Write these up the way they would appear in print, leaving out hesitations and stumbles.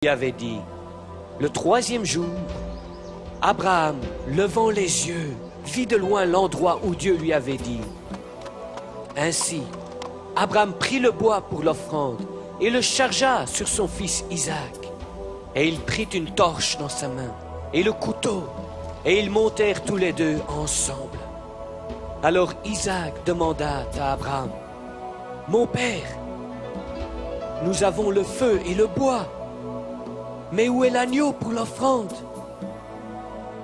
lui avait dit. Le troisième jour, Abraham, levant les yeux, vit de loin l'endroit où Dieu lui avait dit. Ainsi, Abraham prit le bois pour l'offrande et le chargea sur son fils Isaac. Et il prit une torche dans sa main et le couteau, et ils montèrent tous les deux ensemble. Alors Isaac demanda à Abraham, « Mon père, nous avons le feu et le bois, mais où est l'agneau pour l'offrande ?»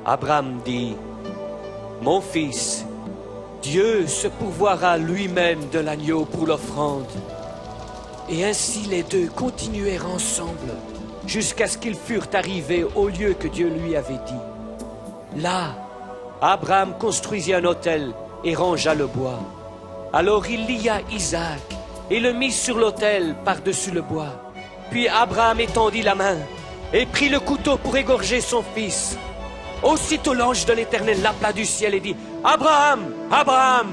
Abraham dit, « Mon fils, Dieu se pourvoira lui-même de l'agneau pour l'offrande. » Et ainsi les deux continuèrent ensemble, jusqu'à ce qu'ils furent arrivés au lieu que Dieu lui avait dit. Là, Abraham construisit un autel et rangea le bois. Alors il lia Isaac et le mit sur l'autel par-dessus le bois. Puis Abraham étendit la main et prit le couteau pour égorger son fils. Aussitôt l'ange de l'Éternel l'appela du ciel et dit, « Abraham, Abraham !»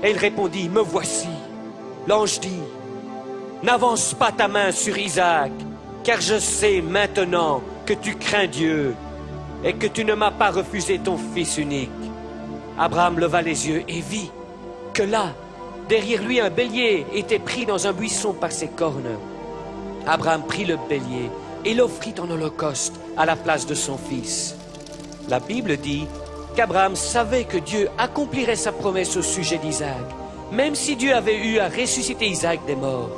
Et il répondit, « Me voici. » L'ange dit, « N'avance pas ta main sur Isaac, car je sais maintenant que tu crains Dieu et que tu ne m'as pas refusé ton fils unique. » Abraham leva les yeux et vit que là, derrière lui, un bélier était pris dans un buisson par ses cornes. Abraham prit le bélier et l'offrit en holocauste à la place de son fils. La Bible dit qu'Abraham savait que Dieu accomplirait sa promesse au sujet d'Isaac, même si Dieu avait eu à ressusciter Isaac des morts.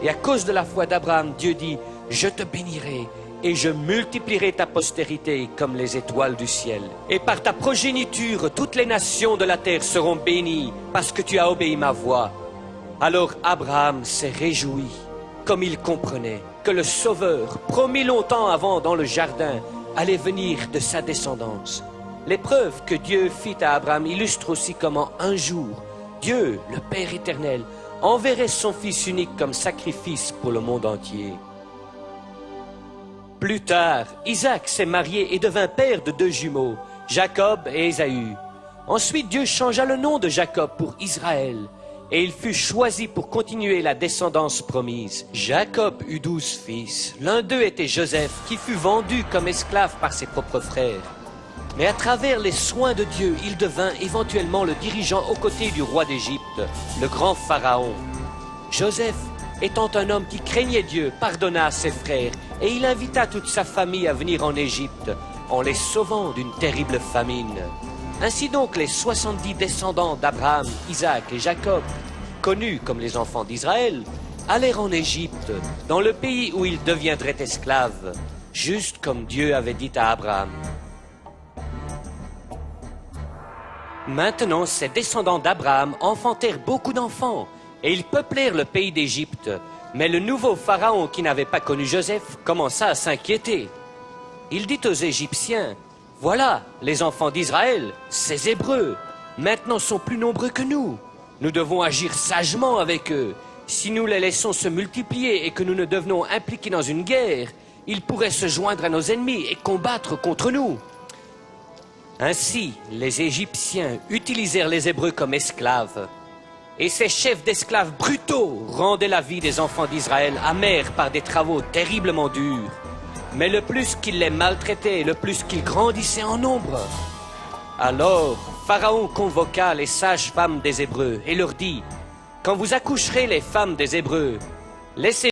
Et à cause de la foi d'Abraham, Dieu dit, « Je te bénirai et je multiplierai ta postérité comme les étoiles du ciel. Et par ta progéniture, toutes les nations de la terre seront bénies parce que tu as obéi ma voix. » Alors Abraham s'est réjoui, comme il comprenait que le Sauveur, promis longtemps avant dans le jardin, allait venir de sa descendance. L'épreuve que Dieu fit à Abraham illustre aussi comment un jour, Dieu, le Père éternel, enverrait son Fils unique comme sacrifice pour le monde entier. Plus tard, Isaac s'est marié et devint père de 2 jumeaux, Jacob et Ésaü. Ensuite, Dieu changea le nom de Jacob pour Israël, et il fut choisi pour continuer la descendance promise. Jacob eut 12 fils. L'un d'eux était Joseph, qui fut vendu comme esclave par ses propres frères. Mais à travers les soins de Dieu, il devint éventuellement le dirigeant aux côtés du roi d'Égypte, le grand Pharaon. Joseph, étant un homme qui craignait Dieu, pardonna à ses frères, et il invita toute sa famille à venir en Égypte, en les sauvant d'une terrible famine. Ainsi donc, les 70 descendants d'Abraham, Isaac et Jacob, connus comme les enfants d'Israël, allèrent en Égypte, dans le pays où ils deviendraient esclaves, juste comme Dieu avait dit à Abraham. Maintenant, ces descendants d'Abraham enfantèrent beaucoup d'enfants, et ils peuplèrent le pays d'Égypte. Mais le nouveau Pharaon, qui n'avait pas connu Joseph, commença à s'inquiéter. Il dit aux Égyptiens, « Voilà, les enfants d'Israël, ces Hébreux, maintenant sont plus nombreux que nous. Nous devons agir sagement avec eux. Si nous les laissons se multiplier et que nous ne devenons impliqués dans une guerre, ils pourraient se joindre à nos ennemis et combattre contre nous. » Ainsi, les Égyptiens utilisèrent les Hébreux comme esclaves. Et ces chefs d'esclaves brutaux rendaient la vie des enfants d'Israël amère par des travaux terriblement durs. Mais le plus qu'ils les maltraitaient, le plus qu'ils grandissaient en nombre. Alors, Pharaon convoqua les sages femmes des Hébreux et leur dit, « Quand vous accoucherez les femmes des Hébreux, laissez